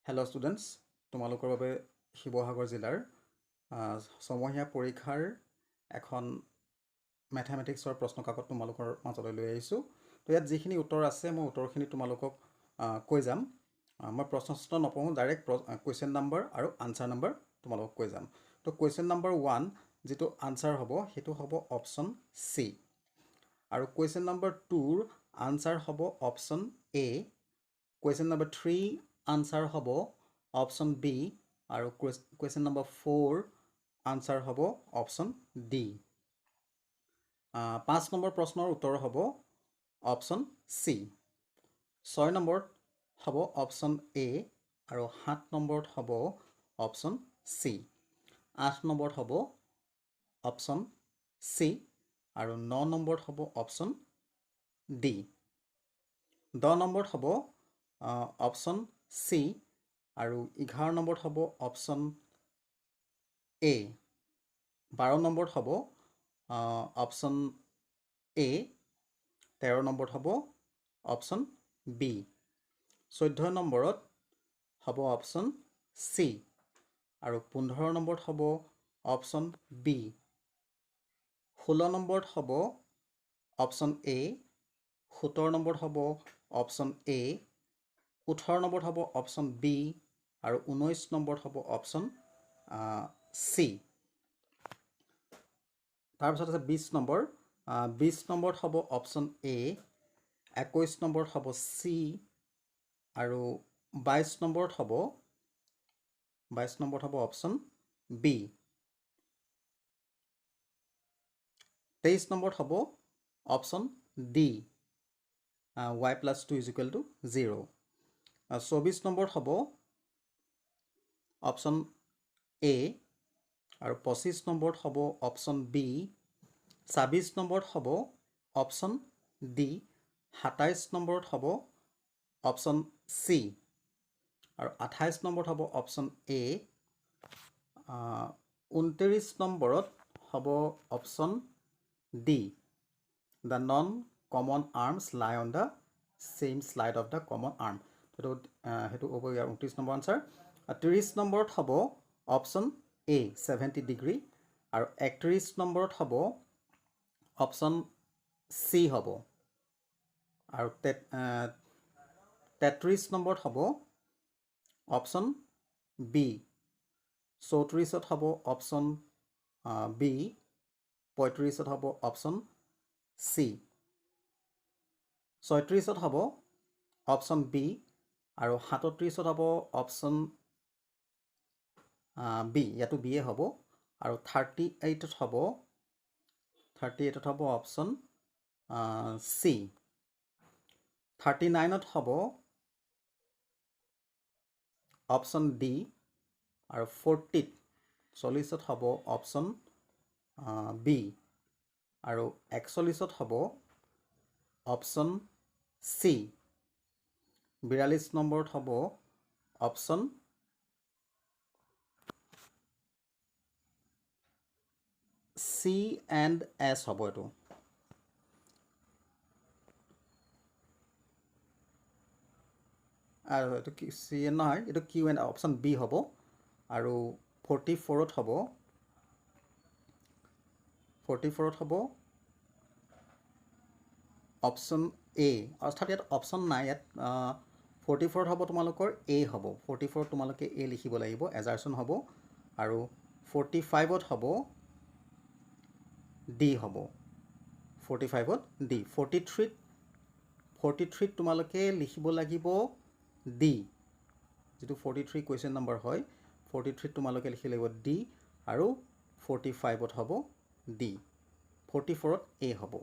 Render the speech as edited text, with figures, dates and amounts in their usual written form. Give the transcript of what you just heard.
Hello' students, তোমালোকৰ বাবে শিৱসাগৰ জিলাৰ ছমহীয়া পৰীক্ষাৰ এখন মেথমেটিক্সৰ প্ৰশ্নকাকত তোমালোকৰ মাজলৈ লৈ আহিছোঁ। তো ইয়াত যিখিনি উত্তৰ আছে মই উত্তৰখিনি তোমালোকক কৈ যাম। মই প্ৰশ্ন নপঢ়োঁ, ডাইৰেক্ট কুৱেশ্যন নাম্বাৰ আৰু আনচাৰ নাম্বাৰ তোমালোকক কৈ যাম। তো কুৱেশ্যন নাম্বাৰ 1 যিটো আনচাৰ হ'ব সেইটো হ'ব অপশ্যন চি, আৰু কুৱেশ্যন নাম্বাৰ 2ৰ আনচাৰ হ'ব option A, question number 3 answer হ'ব অপশ্যন বি, আৰু কুৱেশ্যন নম্বৰ 4 আনচাৰ হ'ব অপশ্যন ডি। 5 নম্বৰ প্ৰশ্নৰ উত্তৰ হ'ব অপশ্যন চি। 6 নম্বৰত হ'ব অপশ্যন এ, আৰু 7 নম্বৰত হ'ব অপশ্যন চি। 8 নম্বৰত হ'ব অপশ্যন চি, আৰু 9 নম্বৰত হ'ব অপশ্যন ডি। 10 নম্বৰত হ'ব অপশ্যন চি, আৰু 11 নম্বৰত হ'ব অপশ্যন এ। 12 নম্বৰত হ'ব অপশ্যন এ। 13 নম্বৰত হ'ব অপশ্যন বি। 14 নম্বৰত হ'ব অপশ্যন চি, আৰু 15 নম্বৰত হ'ব অপশ্যন বি। 16 নম্বৰত হ'ব অপশ্যন এ। 17 নম্বৰত হ'ব অপশ্যন এ। 18 নম্বৰত হ'ব অপশ্যন বি, আৰু 19 নম্বৰত হ'ব অপশ্যন চি। তাৰপিছত আছে 20 নম্বৰ। 20 নম্বৰত হ'ব অপশ্যন এ। 21 নম্বৰত হ'ব চি, আৰু 22 নম্বৰত হ'ব অপশ্যন বি। 23 নম্বৰত হ'ব অপশ্যন ডি, y+2 = 0। 24 নম্বৰত হ'ব অপশ্যন এ, আৰু 25 নম্বৰত হ'ব অপশ্যন বি। 26 নম্বৰত হ'ব অপশ্যন ডি। 27 নম্বৰত হ'ব অপশ্যন চি, আৰু 28 নম্বৰত হ'ব অপশ্যন এ। 29 নম্বৰত হ'ব option D, the non common arms lie on the same slide of the common arm. সেইটো হ'ব ইয়াৰ 29 নম্বৰ আনচাৰ। 30 নম্বৰত হ'ব অপশ্যন এ 70 ডিগ্ৰী, আৰু 31 নম্বৰত হ'ব অপশ্যন চি হ'ব, আৰু 33 নম্বৰত হ'ব অপশ্যন বি। 34ত হ'ব অপশ্যন বি। 35ত হ'ব অপশ্যন চি। 36ত হ'ব অপশ্যন বি, আৰু 37ত হ'ব অপশ্যন বি, ইয়াতো বিয়ে হ'ব, আৰু 38ত হ'ব অপশ্যন চি। 39ত হ'ব অপশ্যন ডি, আৰু 40ত হ'ব অপশ্যন বি, আৰু 41ত হ'ব অপশ্যন চি। 42 নম্বৰত হ'ব অপশ্যন চি এণ্ড এছ হ'ব এইটো। আৰু এইটো চি এন নহয়, এইটো কিউ এণ্ড অপশ্যন বি হ'ব। আৰু 44ত হ'ব অপশ্যন এ, অৰ্থাৎ ইয়াত অপশ্যন নাই। ইয়াত 44ত হ'ব তোমালোকৰ এ হ'ব। 44ত তোমালোকে এ লিখিব লাগিব, এজাৰচন হ'ব। আৰু 45ত হ'ব ডি হ'ব। 45ত ডি। 43ত তোমালোকে লিখিব লাগিব ডি, যিটো 43 কুৱেশ্যন নম্বৰ হয়। 43ত তোমালোকে লিখিব লাগিব ডি, আৰু 45ত হ'ব ডি। 44ত এ হ'ব।